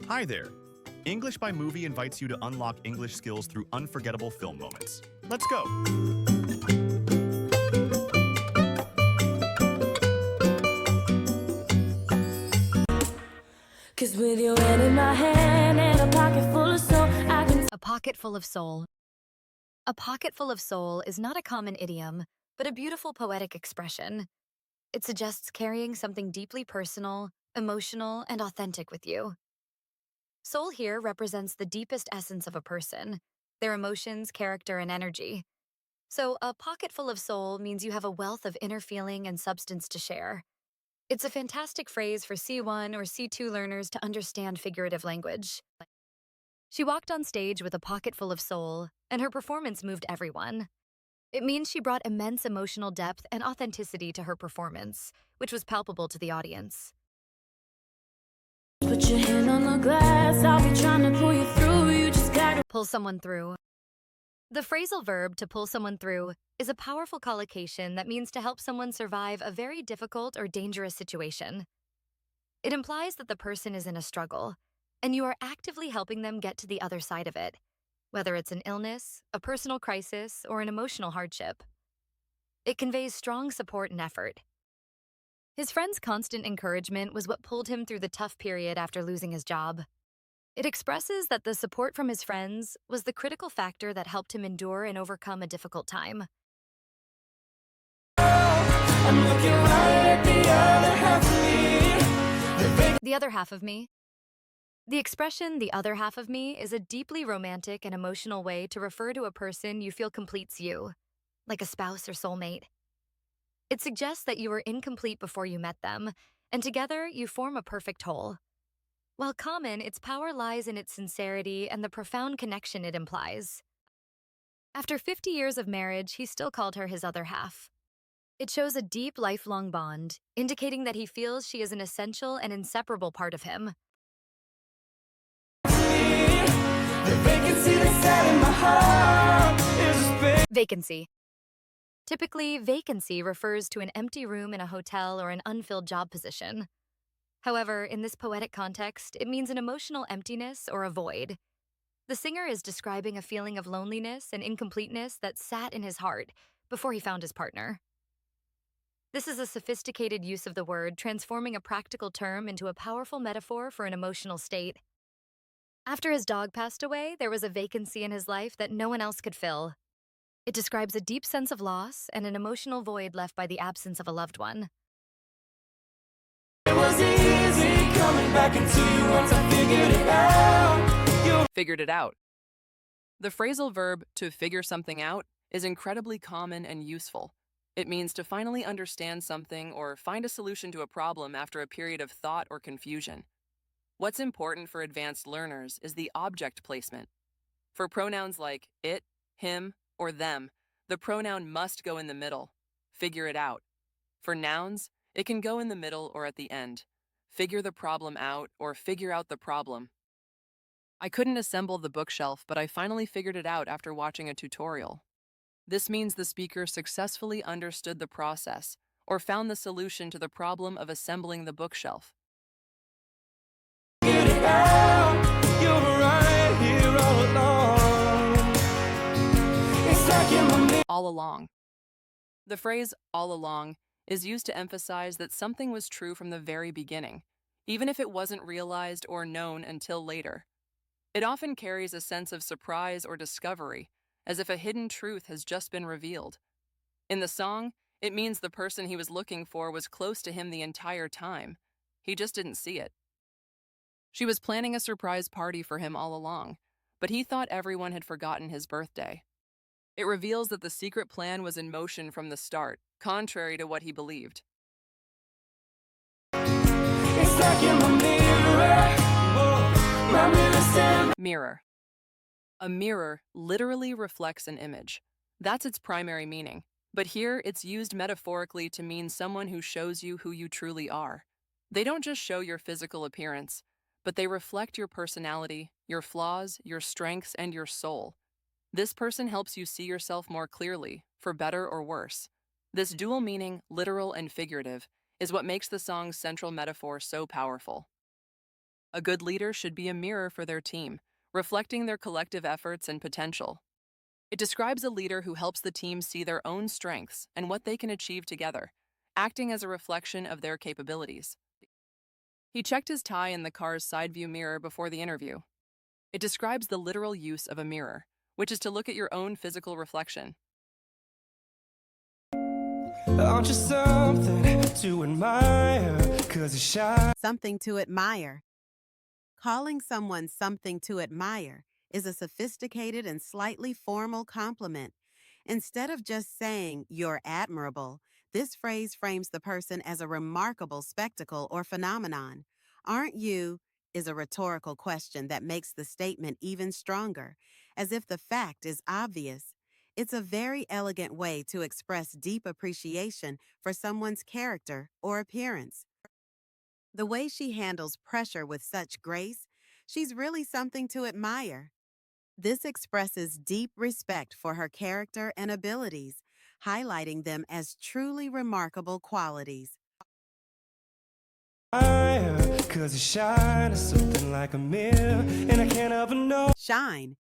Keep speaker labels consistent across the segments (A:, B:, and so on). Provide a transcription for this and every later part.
A: Hi there. English by Movie invites you to unlock English skills through unforgettable film moments. Let's go.
B: Cause with your hand in my hand and a pocket full of soul, I can.
C: A pocket full of soul. A pocket full of soul is not a common idiom, but a beautiful poetic expression. It suggests carrying something deeply personal, emotional, and authentic with you. Soul here represents the deepest essence of a person, their emotions, character, and energy. So, a pocket full of soul means you have a wealth of inner feeling and substance to share. It's a fantastic phrase for C1 or C2 learners to understand figurative language. She walked on stage with a pocket full of soul, and her performance moved everyone. It means she brought immense emotional depth and authenticity to her performance, which was palpable to the audience.
B: Put your hand on the glass, I'll be trying to pull you through. You just gotta
C: Pull someone through. The phrasal verb to pull someone through is a powerful collocation that means to help someone survive a very difficult or dangerous situation. It implies that the person is in a struggle, and you are actively helping them get to the other side of it, whether it's an illness, a personal crisis, or an emotional hardship. It conveys strong support and effort. His friend's constant encouragement was what pulled him through the tough period after losing his job. It expresses that the support from his friends was the critical factor that helped him endure and overcome a difficult time.
B: I'm looking right at the other half of me.
C: The other half of me. The expression, the other half of me, is a deeply romantic and emotional way to refer to a person you feel completes you, like a spouse or soulmate. It suggests that you were incomplete before you met them, and together you form a perfect whole. While common, its power lies in its sincerity and the profound connection it implies. After 50 years of marriage, he still called her his other half. It shows a deep, lifelong bond, indicating that he feels she is an essential and inseparable part of him.
B: The vacancy that's sat in my heart is a space.
C: Vacancy. Typically, vacancy refers to an empty room in a hotel or an unfilled job position. However, in this poetic context, it means an emotional emptiness or a void. The singer is describing a feeling of loneliness and incompleteness that sat in his heart before he found his partner. This is a sophisticated use of the word, transforming a practical term into a powerful metaphor for an emotional state. After his dog passed away, there was a vacancy in his life that no one else could fill. It describes a deep sense of loss and an emotional void left by the absence of a loved one.
B: It was easy coming back into you once I figured it out.
D: Figured it out. The phrasal verb to figure something out is incredibly common and useful. It means to finally understand something or find a solution to a problem after a period of thought or confusion. What's important for advanced learners is the object placement. For pronouns like it, him, or them, the pronoun must go in the middle. Figure it out. For nouns, it can go in the middle or at the end. Figure the problem out or figure out the problem. I couldn't assemble the bookshelf, but I finally figured it out after watching a tutorial. This means the speaker successfully understood the process or found the solution to the problem of assembling the bookshelf.
B: Figured it out. You're right here all along. It's like you're my mirror.
D: All along. The phrase all along is used to emphasize that something was true from the very beginning, even if it wasn't realized or known until later. It often carries a sense of surprise or discovery, as if a hidden truth has just been revealed. In the song, it means the person he was looking for was close to him the entire time. He just didn't see it. She was planning a surprise party for him all along, but he thought everyone had forgotten his birthday. It reveals that the secret plan was in motion from the start, contrary to what he believed.
B: It's like you're my mirror. My mirror said.
D: Mirror. A mirror literally reflects an image. That's its primary meaning, but here it's used metaphorically to mean someone who shows you who you truly are. They don't just show your physical appearance, but they reflect your personality, your flaws, your strengths, and your soul. This person helps you see yourself more clearly, for better or worse. This dual meaning, literal and figurative, is what makes the song's central metaphor so powerful. A good leader should be a mirror for their team, reflecting their collective efforts and potential. It describes a leader who helps the team see their own strengths and what they can achieve together, acting as a reflection of their capabilities. He checked his tie in the car's side view mirror before the interview. It describes the literal use of a mirror, which is to look at your own physical reflection.
B: Aren't you something to admire? 'Cause you shine.
E: Something to admire. Calling someone something to admire is a sophisticated and slightly formal compliment. Instead of just saying, "You're admirable," this phrase frames the person as a remarkable spectacle or phenomenon. "Aren't you?" is a rhetorical question that makes the statement even stronger, as if the fact is obvious. It's a very elegant way to express deep appreciation for someone's character or appearance. The way she handles pressure with such grace, she's really something to admire. This expresses deep respect for her character and abilities, highlighting them as truly remarkable qualities.
B: 'Cause you shine is something like a mirror, and I can't help but know.
E: Shine.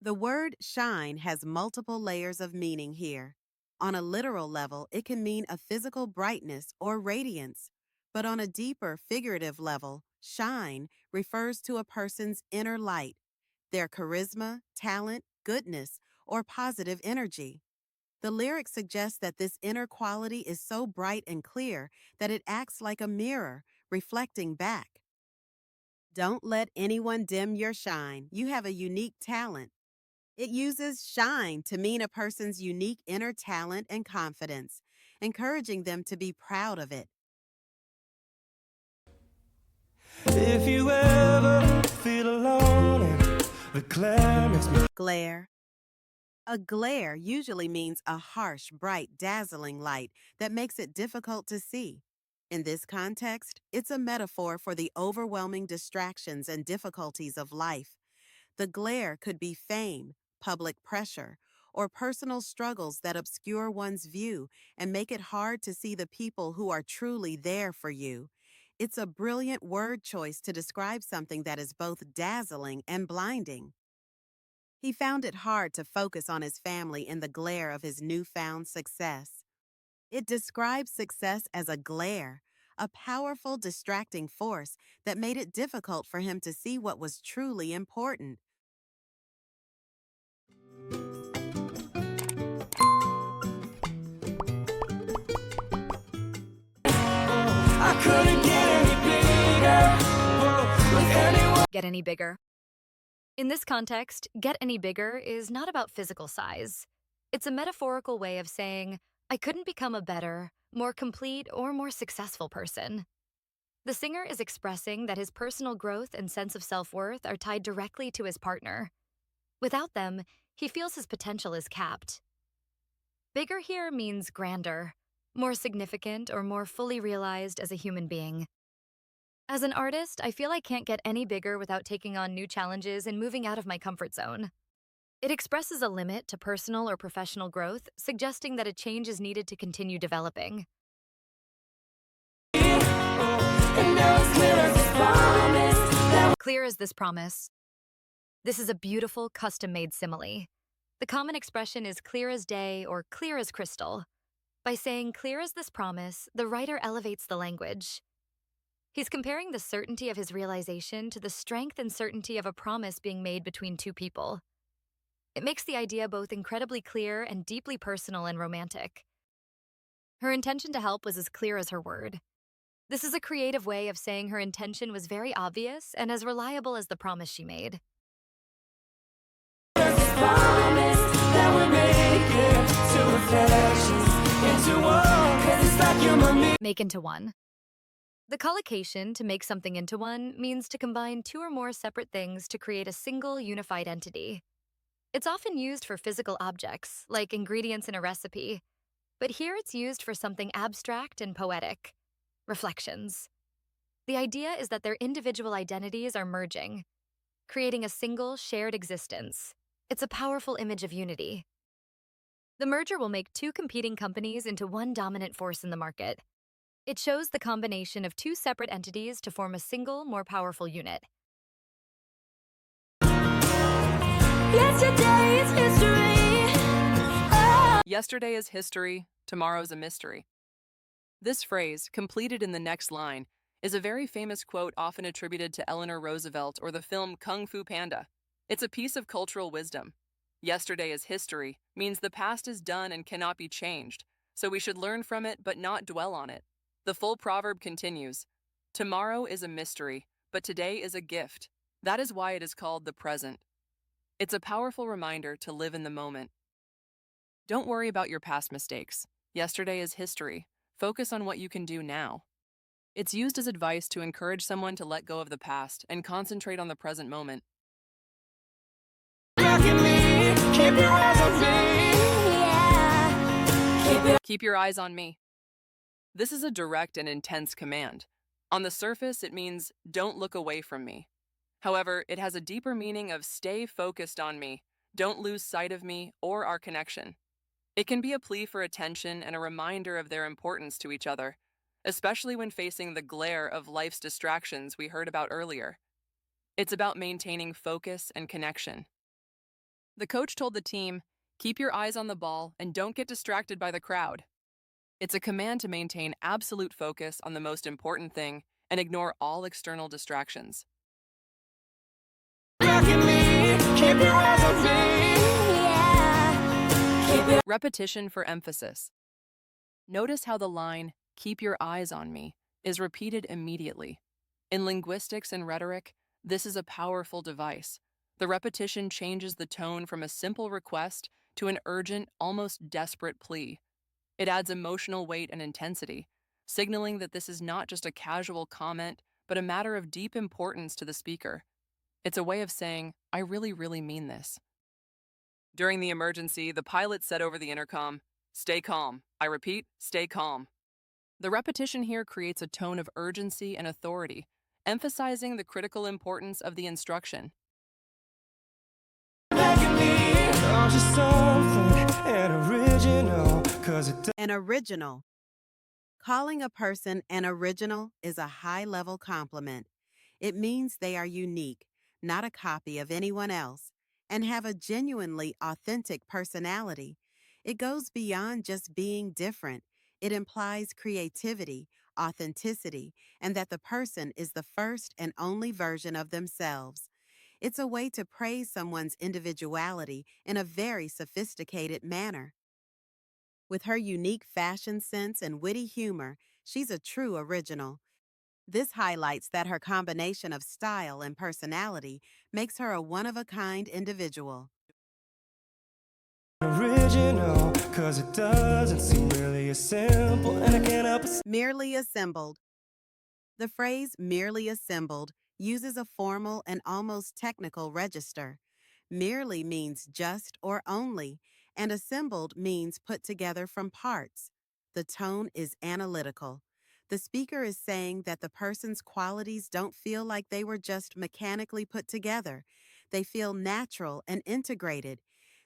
E: The word shine has multiple layers of meaning here. On a literal level, it can mean a physical brightness or radiance. But on a deeper figurative level, shine refers to a person's inner light, their charisma, talent, goodness, or positive energy. The lyric suggests that this inner quality is so bright and clear that it acts like a mirror, reflecting back. Don't let anyone dim your shine. You have a unique talent. It uses shine to mean a person's unique inner talent and confidence, encouraging them to be proud of it.
B: If you ever feel alone and the glare makes me.
E: Glare. A glare usually means a harsh, bright, dazzling light that makes it difficult to see. In this context, it's a metaphor for the overwhelming distractions and difficulties of life. The glare could be fame, public pressure, or personal struggles that obscure one's view and make it hard to see the people who are truly there for you. It's a brilliant word choice to describe something that is both dazzling and blinding. He found it hard to focus on his family in the glare of his newfound success. It describes success as a glare, a powerful, distracting force that made it difficult for him to see what was truly important.
B: I couldn't get any bigger. With anyone.
C: Get any bigger? In this context, get any bigger is not about physical size. It's a metaphorical way of saying, I couldn't become a better, more complete, or more successful person. The singer is expressing that his personal growth and sense of self-worth are tied directly to his partner. Without them, he feels his potential is capped. Bigger here means grander, more significant, or more fully realized as a human being. As an artist, I feel I can't get any bigger without taking on new challenges and moving out of my comfort zone. It expresses a limit to personal or professional growth, suggesting that a change is needed to continue developing.
B: And now it's clear as this promise.
C: Clear as this promise. This is a beautiful, custom-made simile. The common expression is clear as day or clear as crystal. By saying clear as this promise, the writer elevates the language. He's comparing the certainty of his realization to the strength and certainty of a promise being made between two people. It makes the idea both incredibly clear and deeply personal and romantic. Her intention to help was as clear as her word. This is a creative way of saying her intention was very obvious and as reliable as the promise she made.
B: Promise that we make it to reflections into one. 'Cause it's like you're my mirror.
C: Make into one. The collocation, to make something into one, means to combine two or more separate things to create a single, unified entity. It's often used for physical objects, like ingredients in a recipe, but here it's used for something abstract and poetic: reflections. The idea is that their individual identities are merging, creating a single, shared existence. It's a powerful image of unity. The merger will make two competing companies into one dominant force in the market. It shows the combination of two separate entities to form a single, more powerful unit.
B: Yesterday is history. Oh.
D: Yesterday is history, tomorrow's a mystery. This phrase, completed in the next line, is a very famous quote often attributed to Eleanor Roosevelt or the film Kung Fu Panda. It's a piece of cultural wisdom. Yesterday is history means the past is done and cannot be changed, so we should learn from it but not dwell on it. The full proverb continues, tomorrow is a mystery, but today is a gift. That is why it is called the present. It's a powerful reminder to live in the moment. Don't worry about your past mistakes. Yesterday is history. Focus on what you can do now. It's used as advice to encourage someone to let go of the past and concentrate on the present moment.
B: Look at me, keep your eyes on me. Yeah.
D: Keep your eyes on me. This is a direct and intense command. On the surface, it means don't look away from me. However, it has a deeper meaning of stay focused on me, don't lose sight of me or our connection. It can be a plea for attention and a reminder of their importance to each other, especially when facing the glare of life's distractions we heard about earlier. It's about maintaining focus and connection. The coach told the team, keep your eyes on the ball and don't get distracted by the crowd. It's a command to maintain absolute focus on the most important thing and ignore all external distractions.
B: Look at me, keep your eyes on me. Yeah.
D: Repetition for emphasis. Notice how the line, keep your eyes on me, is repeated immediately. In linguistics and rhetoric, this is a powerful device. The repetition changes the tone from a simple request to an urgent, almost desperate plea. It adds emotional weight and intensity, signaling that this is not just a casual comment, but a matter of deep importance to the speaker. It's a way of saying, I really, really mean this. During the emergency, the pilot said over the intercom, stay calm. I repeat, stay calm. The repetition here creates a tone of urgency and authority, emphasizing the critical importance of the instruction.
B: Look at me, oh, just something an original, 'cause it
E: An original. Calling a person an original is a high-level compliment. It means they are unique, not a copy of anyone else, and have a genuinely authentic personality. It goes beyond just being different. It implies creativity, authenticity, and that the person is the first and only version of themselves. It's a way to praise someone's individuality in a very sophisticated manner. With her unique fashion sense and witty humor, she's a true original. This highlights that her combination of style and personality makes her a one-of-a-kind individual.
B: original, 'cause it doesn't seem really as simple, and I can't help but
E: Merely assembled. The phrase merely assembled uses a formal and almost technical register. Merely means just or only, and assembled means put together from parts. The tone is analytical. The speaker is saying that the person's qualities don't feel like they were just mechanically put together. They feel natural and integrated.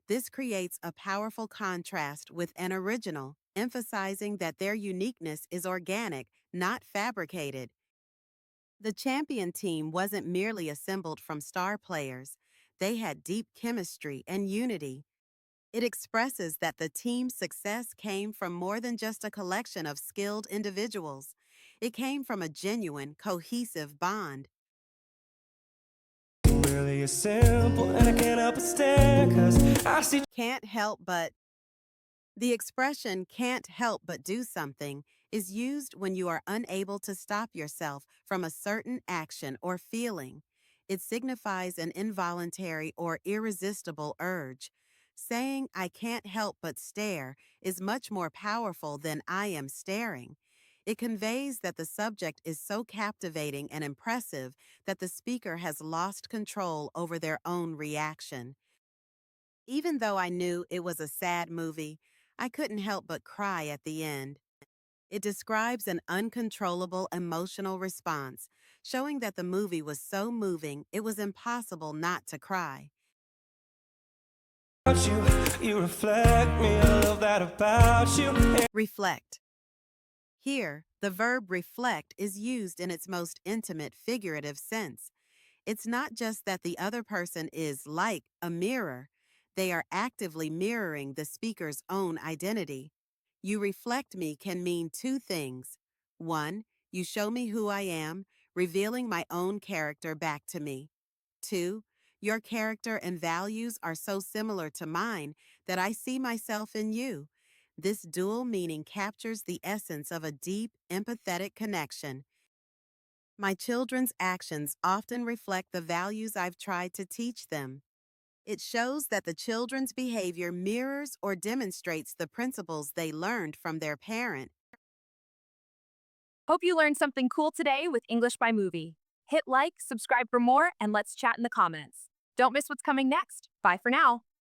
E: This creates a powerful contrast with an original, emphasizing that their uniqueness is organic, not fabricated. The champion team wasn't merely assembled from star players. They had deep chemistry and unity. It expresses that the team's success came from more than just a collection of skilled individuals. It came from a genuine, cohesive bond.
B: really as simple, and I can't help but stare, 'cause I see
E: Can't help but. The expression can't help but do something is used when you are unable to stop yourself from a certain action or feeling. It signifies an involuntary or irresistible urge. Saying I can't help but stare is much more powerful than I am staring. It conveys that the subject is so captivating and impressive that the speaker has lost control over their own reaction. Even though I knew it was a sad movie, I couldn't help but cry at the end. It describes an uncontrollable emotional response, showing that the movie was so moving it was impossible not to cry.
B: about you, you reflect me, I love that about you.
E: Reflect. Here, the verb reflect is used in its most intimate figurative sense. It's not just that the other person is like a mirror, they are actively mirroring the speaker's own identity. You reflect me can mean two things. One, you show me who I am, revealing my own character back to me. Two, your character and values are so similar to mine that I see myself in you. This dual meaning captures the essence of a deep, empathetic connection. My children's actions often reflect the values I've tried to teach them. It shows that the children's behavior mirrors or demonstrates the principles they learned from their parent.
F: Hope you learned something cool today with English by Movie. Hit like, subscribe for more, and let's chat in the comments. Don't miss what's coming next. Bye for now.